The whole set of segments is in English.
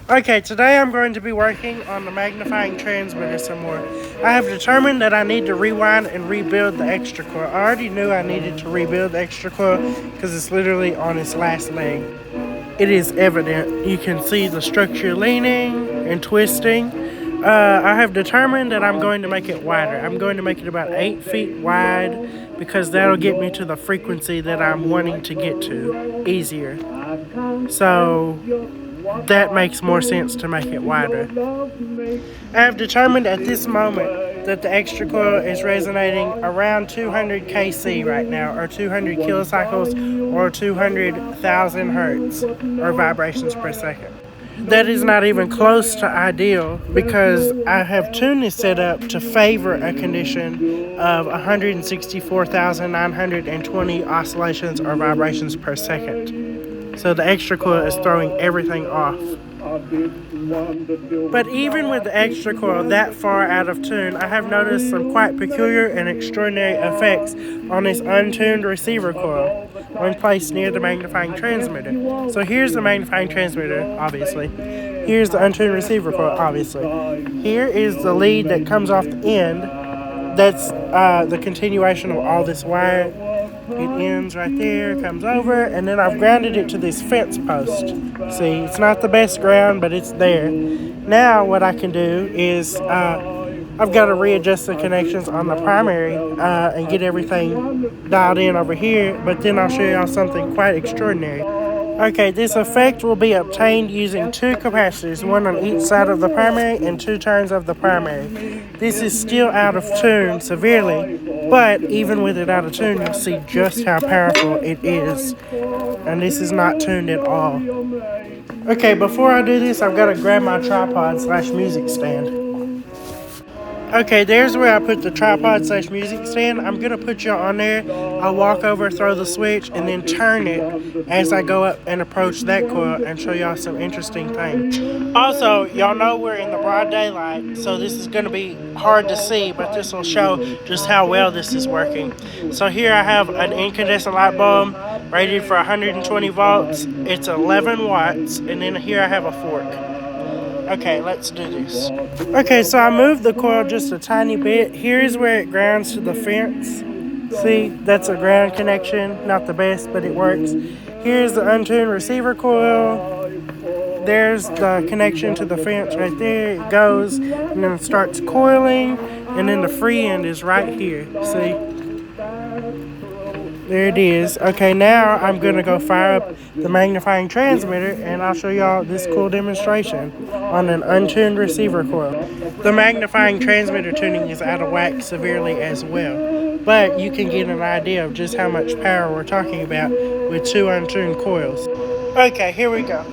Okay, today I'm going to be working on the magnifying transmitter some more. I have determined that I need to rewind and rebuild the extra coil. I already knew I needed to rebuild the extra coil because it's literally on its last leg. It is evident. You can see the structure leaning and twisting. I have determined that I'm going to make it wider. I'm going to make it about 8 feet wide because that'll get me to the frequency that I'm wanting to get to easier. So that makes more sense to make it wider. I have determined at this moment that the extra coil is resonating around 200 kc right now, or 200 kilocycles, or 200,000 hertz, or vibrations per second. That is not even close to ideal because I have tuned this set up to favor a condition of 164,920 oscillations or vibrations per second. So the extra coil is throwing everything off. But even with the extra coil that far out of tune, I have noticed some quite peculiar and extraordinary effects on this untuned receiver coil when placed near the magnifying transmitter. So here's the magnifying transmitter, obviously. Here's the untuned receiver coil, obviously. Here is the lead that comes off the end. That's the continuation of all this wire. It ends right there, comes over, and then I've grounded it to this fence post. See, it's not the best ground, but it's there. Now what I can do is I've got to readjust the connections on the primary and get everything dialed in over here, but then I'll show y'all something quite extraordinary. Okay, this effect will be obtained using 2 capacitors, one on each side of the primary and 2 turns of the primary. This is still out of tune severely, but even with it out of tune, you'll see just how powerful it is. And this is not tuned at all. Okay, before I do this, I've got to grab my tripod/music stand. Okay, there's where I put the tripod/music stand. I'm going to put y'all on there. I'll walk over, throw the switch, and then turn it as I go up and approach that coil and show y'all some interesting things. Also, y'all know we're in the broad daylight, so this is going to be hard to see, but this will show just how well this is working. So here I have an incandescent light bulb rated for 120 volts. It's 11 watts, and then here I have a fork. Okay, let's do this. Okay, so I moved the coil just a tiny bit. Here's where it grounds to the fence. See, that's a ground connection. Not the best, but it works. Here's the untuned receiver coil. There's the connection to the fence right there. It goes, and then it starts coiling, and then the free end is right here. See? There it is. Okay, now I'm going to go fire up the magnifying transmitter, and I'll show y'all this cool demonstration on an untuned receiver coil. The magnifying transmitter tuning is out of whack severely as well, but you can get an idea of just how much power we're talking about with 2 untuned coils. Okay, here we go.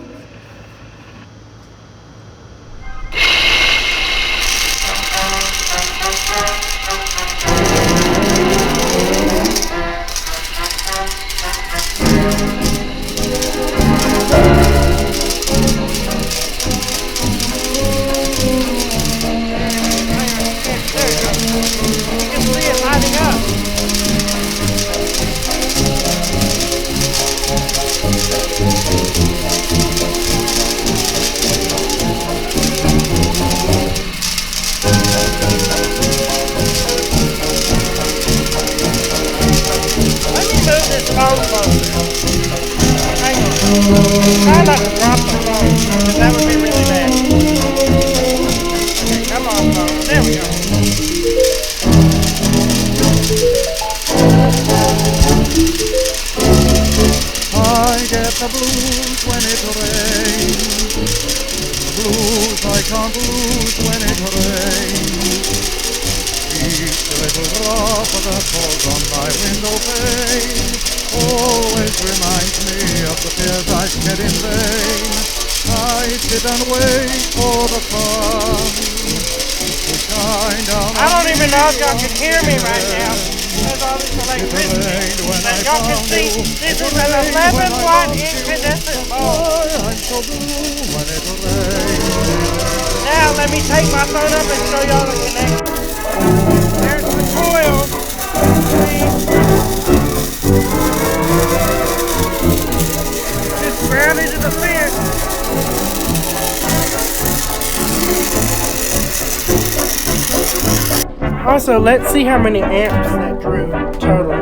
Try not to drop the phone, because that would be really bad. Okay, come on, phone. There we go. I get the blues when it rains. Blues I can't lose when it rains. Each little drop that falls on my window pane always reminds me of the tears I shed in vain. I sit and wait for the sun to shine down. I don't even know if y'all can hear me right now. There's all this electricity. But y'all can see this is an 11-watt incandescent bulb. I'm so blue when it rains. Now let me take my phone up and show y'all the connection. There's the coil. Just grounded to the fence. Also, let's see how many amps that drew total.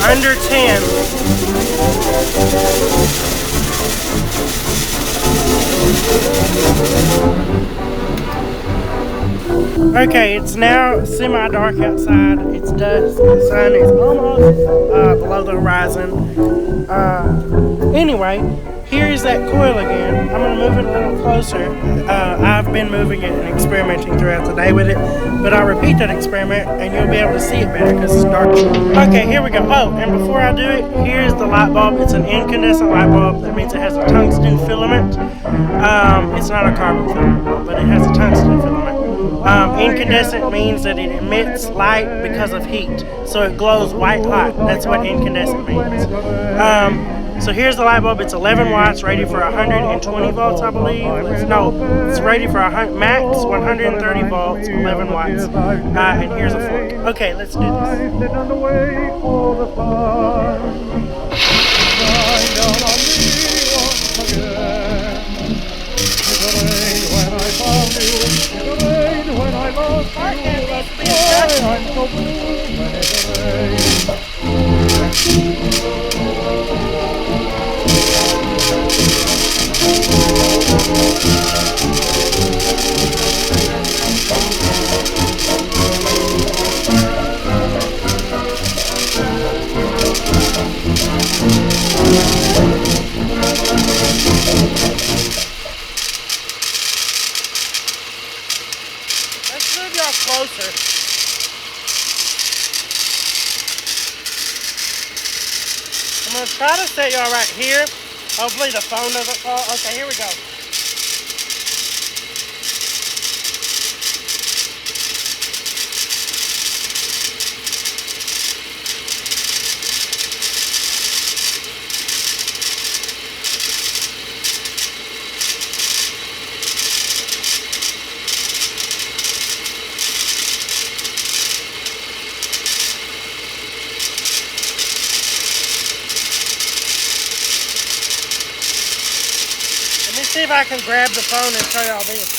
Under 10. Okay, it's now semi-dark outside. It's dusk. The sun is almost below the horizon. Anyway, here's that coil again. I'm going to move it a little closer. I've been moving it and experimenting throughout the day with it, but I'll repeat that experiment and you'll be able to see it better because it's dark. Okay, here we go. Oh, and before I do it, here's the light bulb. It's an incandescent light bulb. That means it has a tungsten filament. It's not a carbon filament, but it has a tungsten filament. Incandescent means that it emits light because of heat, so it glows white hot. That's what incandescent means. So here's the light bulb. It's 11 watts, rated for 120 volts, I believe. It's rated for max 130 volts, 11 watts. And here's a fork. Okay, let's do this. Let's move y'all closer. I'm going to try to set y'all right here. Hopefully the phone doesn't fall. Okay, here we go. Let me see if I can grab the phone and show y'all this.